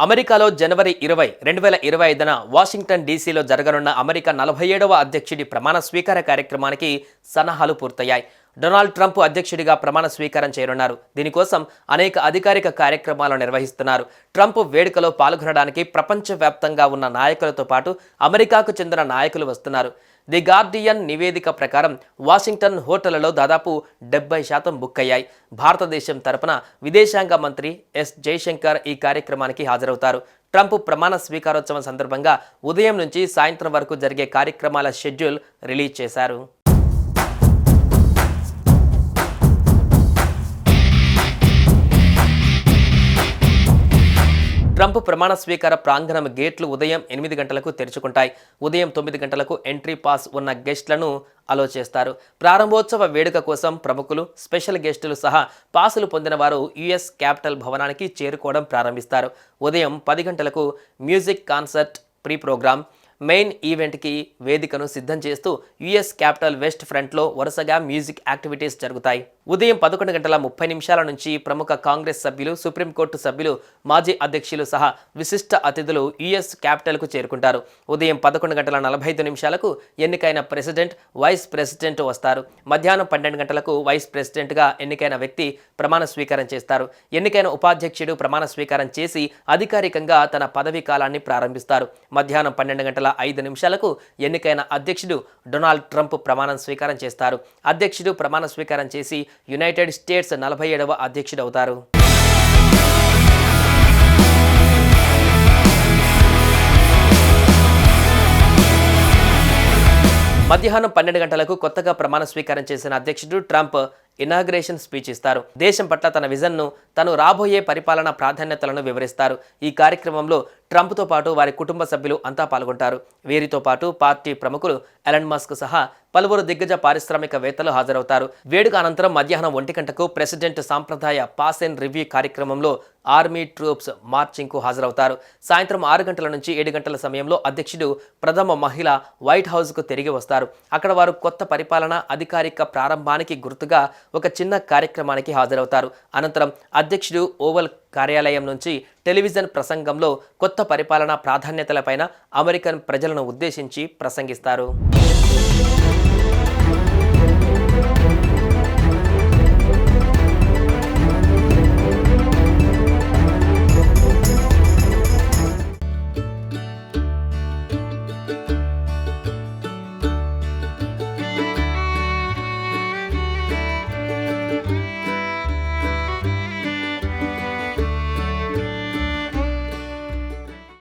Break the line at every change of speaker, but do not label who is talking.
అమెరికాలో జనవరి 20, 2025న వాషింగ్టన్ డీసీలో జరగనున్న అమెరికా 47వ అధ్యక్షుడి ప్రమాణ స్వీకార కార్యక్రమానికి సన్నాహాలు పూర్తయ్యాయి. డొనాల్డ్ ట్రంప్ అధ్యక్షుడిగా ప్రమాణ స్వీకారం చేయనున్నారు. దీనికోసం అనేక అధికారిక కార్యక్రమాలు నిర్వహిస్తున్నారు. ట్రంప్ వేడుకలో పాల్గొనడానికి ప్రపంచవ్యాప్తంగా ఉన్న నాయకులతో పాటు అమెరికాకు చెందిన నాయకులు వస్తున్నారు. ది గార్డియన్ నివేదిక ప్రకారం వాషింగ్టన్ హోటళ్లలో దాదాపు 70% బుక్ అయ్యాయి. భారతదేశం తరపున విదేశాంగ మంత్రి ఎస్ జయశంకర్ ఈ కార్యక్రమానికి హాజరవుతారు. ట్రంప్ ప్రమాణ స్వీకారోత్సవం సందర్భంగా ఉదయం నుంచి సాయంత్రం వరకు జరిగే కార్యక్రమాల షెడ్యూల్ రిలీజ్ చేశారు. ట్రంప్ ప్రమాణ స్వీకార ప్రాంగణం గేట్లు ఉదయం 8 గంటలకు తెరుచుకుంటాయి. ఉదయం 9 గంటలకు ఎంట్రీ పాస్ ఉన్న గెస్ట్లను అలో చేస్తారు. ప్రారంభోత్సవ వేడుక కోసం ప్రముఖులు, స్పెషల్ గెస్టులు సహా పాసులు పొందిన వారు యుఎస్ క్యాపిటల్ భవనానికి చేరుకోవడం ప్రారంభిస్తారు. ఉదయం 10 గంటలకు music concert pre programme main ఈవెంట్కి వేదికను సిద్ధం చేస్తూ యుఎస్ క్యాపిటల్ వెస్ట్ ఫ్రంట్లో వరుసగా మ్యూజిక్ యాక్టివిటీస్ జరుగుతాయి. ఉదయం 11:30 నుంచి ప్రముఖ కాంగ్రెస్ సభ్యులు, సుప్రీంకోర్టు సభ్యులు, మాజీ అధ్యక్షులు సహా విశిష్ట అతిథులు యుఎస్ క్యాపిటల్కు చేరుకుంటారు. ఉదయం 11:45 ఎన్నికైన ప్రెసిడెంట్, వైస్ ప్రెసిడెంట్ వస్తారు. మధ్యాహ్నం 12 గంటలకు వైస్ ప్రెసిడెంట్గా ఎన్నికైన వ్యక్తి ప్రమాణ స్వీకారం చేస్తారు. ఎన్నికైన ఉపాధ్యక్షుడు ప్రమాణ స్వీకారం చేసి అధికారికంగా తన పదవీ కాలాన్ని ప్రారంభిస్తారు. మధ్యాహ్నం 12:05 ఎన్నికైన అధ్యక్షుడు డొనాల్డ్ ట్రంప్ ప్రమాణ స్వీకారం చేస్తారు. అధ్యక్షుడు ప్రమాణ స్వీకారం చేసి యునైటెడ్ స్టేట్స్ 47వ అధ్యక్షుడు అవుతారు. మధ్యాహ్నం 12 గంటలకు కొత్తగా ప్రమాణ స్వీకారం చేసిన అధ్యక్షుడు ట్రంప్ ఇనాగ్రేషన్ స్పీచ్ ఇస్తారు. దేశం పట్ల తన విజన్ను, తను రాబోయే పరిపాలనా ప్రాధాన్యతలను వివరిస్తారు. ఈ కార్యక్రమంలో ట్రంప్తో పాటు వారి కుటుంబ సభ్యులు అంతా పాల్గొంటారు. వీరితో పాటు పార్టీ ప్రముఖులు ఎలన్ మస్క్ సహా పలువురు దిగ్గజ పారిశ్రామికవేత్తలు హాజరవుతారు. వేడుక అనంతరం మధ్యాహ్నం 1 గంటకు ప్రెసిడెంట్ సాంప్రదాయ పాస్ అండ్ రివ్యూ కార్యక్రమంలో ఆర్మీ ట్రూప్స్ మార్చింగ్కు హాజరవుతారు. సాయంత్రం 6 గంటల నుంచి 7 గంటల సమయంలో అధ్యక్షుడు, ప్రథమ మహిళ వైట్ హౌస్కు తిరిగి వస్తారు. అక్కడ వారు కొత్త పరిపాలన అధికారిక ప్రారంభానికి గుర్తుగా ఒక చిన్న కార్యక్రమానికి హాజరవుతారు. అనంతరం అధ్యక్షుడు ఓవల్ కార్యాలయం నుంచి టెలివిజన్ ప్రసంగంలో కొత్త పరిపాలనా ప్రాధాన్యతలపైన అమెరికన్ ప్రజలను ఉద్దేశించి ప్రసంగిస్తారు.